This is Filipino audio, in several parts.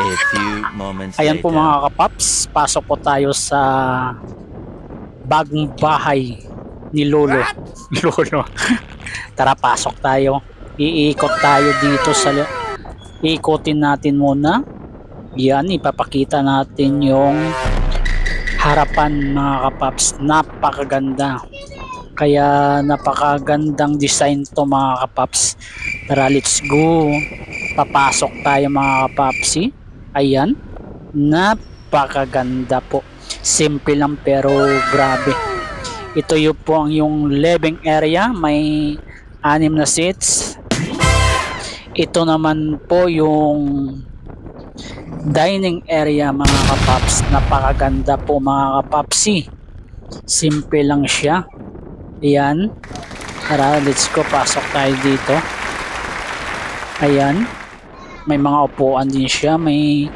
A few moments Ayan po later. mga kapaps, pasok po tayo sa bagong bahay ni Lolo. Lolo. Tara, pasok tayo. Iikot tayo dito sa... Iikotin natin muna. Yan, ipapakita natin yung harapan mga kapaps. Napakaganda. Kaya napakagandang design to mga kapaps. Tara, let's go. Papasok tayo mga kapapsi. Ayan. Napakaganda po. Simple lang pero grabe. Ito yung po ang yung living area. May 6 na seats. Ito naman po yung dining area mga kapaps. Napakaganda po mga kapapsi. Simple lang siya. Ayan. Tara, let's go. Pasok tayo dito. Ayan. May mga upuan din siya. May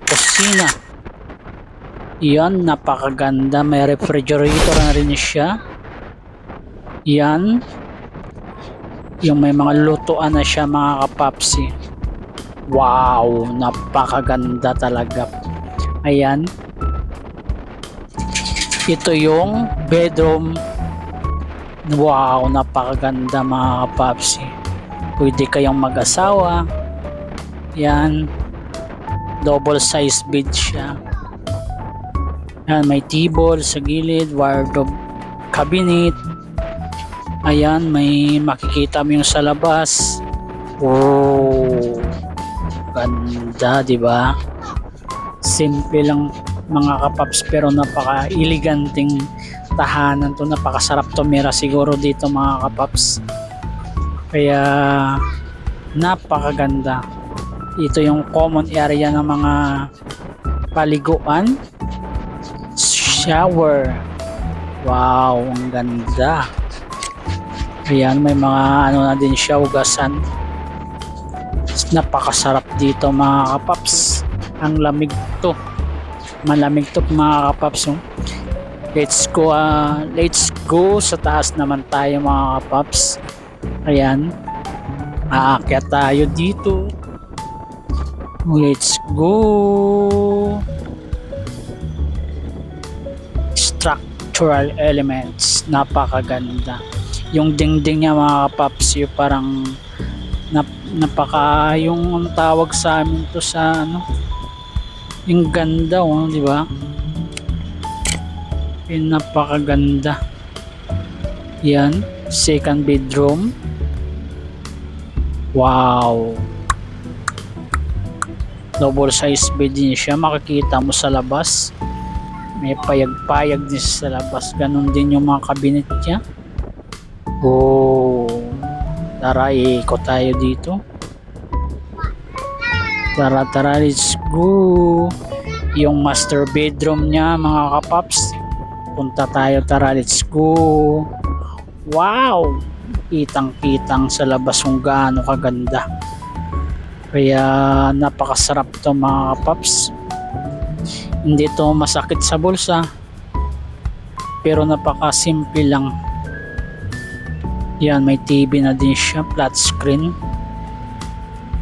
kusina. Yan, napakaganda. May refrigerator na rin siya. Yan. Yung may mga lutuan na siya mga kapapsi. Wow, napakaganda talaga. Ayan. Ito yung bedroom. Wow, napakaganda mga kapapsi. Pwede kayong mag-asawa. Yan. Double size bed siya. Yan, may table sa gilid, wardrobe cabinet. Ayan, may makikita mo yung sa labas. Wow. Ganda, di ba? Simple lang mga kapaps pero napaka-eleganting tahanan to. Napakasarap tumira siguro dito mga kapaps. Kaya napakaganda. Ito yung common area ng mga paliguan. Shower. Wow, ang ganda. Ayan, may mga ano na din siya, hugasan. Napakasarap dito mga kapaps. Ang lamig to. Malamig to mga kapaps. Let's go sa taas naman tayo mga kapaps. Ayan. Aakyat tayo dito. Let's go. Structural elements. Napakaganda. Yung dingding niya mga kapaps, yung parang napaka yung tawag sa amin to sa ano. Yung ganda di ba? Yung napakaganda. Yan, second bedroom. Wow. Double size bed din siya, makikita mo sa labas. May payag-payag din sa labas. Ganon din yung mga cabinet niya. Oh. Tara, ikot tayo dito. Tara, let's go. Yung master bedroom niya mga kapaps. Punta tayo, tara, let's go. Wow. Kitang-kitang sa labas kung gaano kaganda. Kaya napakasarap to mga kapaps. Hindi to masakit sa bulsa. Pero napakasimple lang. Yan, may TV na din siya, flat screen.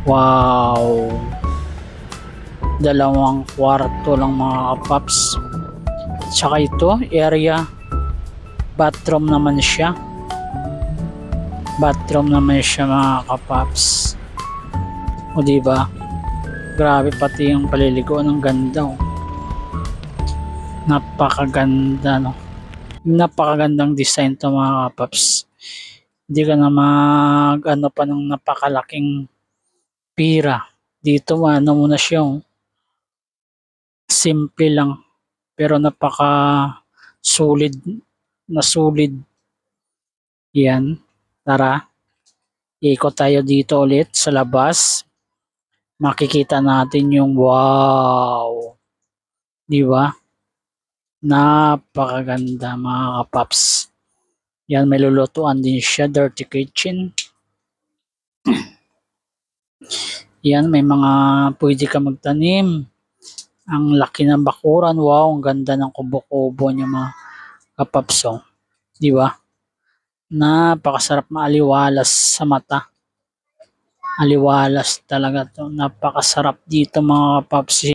Wow. 2 kwarto lang mga kapaps. Tsaka ito, area. Bathroom naman siya. Mga kapaps. O diba? Grabe, pati yung paliligo ng ganda. Napakaganda, no? Napakagandang design to mga kapaps. Hindi ka na ano pa ng napakalaking pira. Dito ano muna siya. Simple lang. Pero napaka solid. Yan. Tara. Ikot tayo dito ulit sa labas. Makikita natin yung wow. Diba? Napakaganda mga kapaps. Yan, may lulutuan din siya, dirty kitchen. Yan, may mga pwede ka magtanim. Ang laki ng bakuran. Wow, ang ganda ng kubo-kubo niya mga kapaps. Di ba? Napakasarap maaliwalas sa mata. Aliwalas talaga to. Napakasarap dito mga kapaps.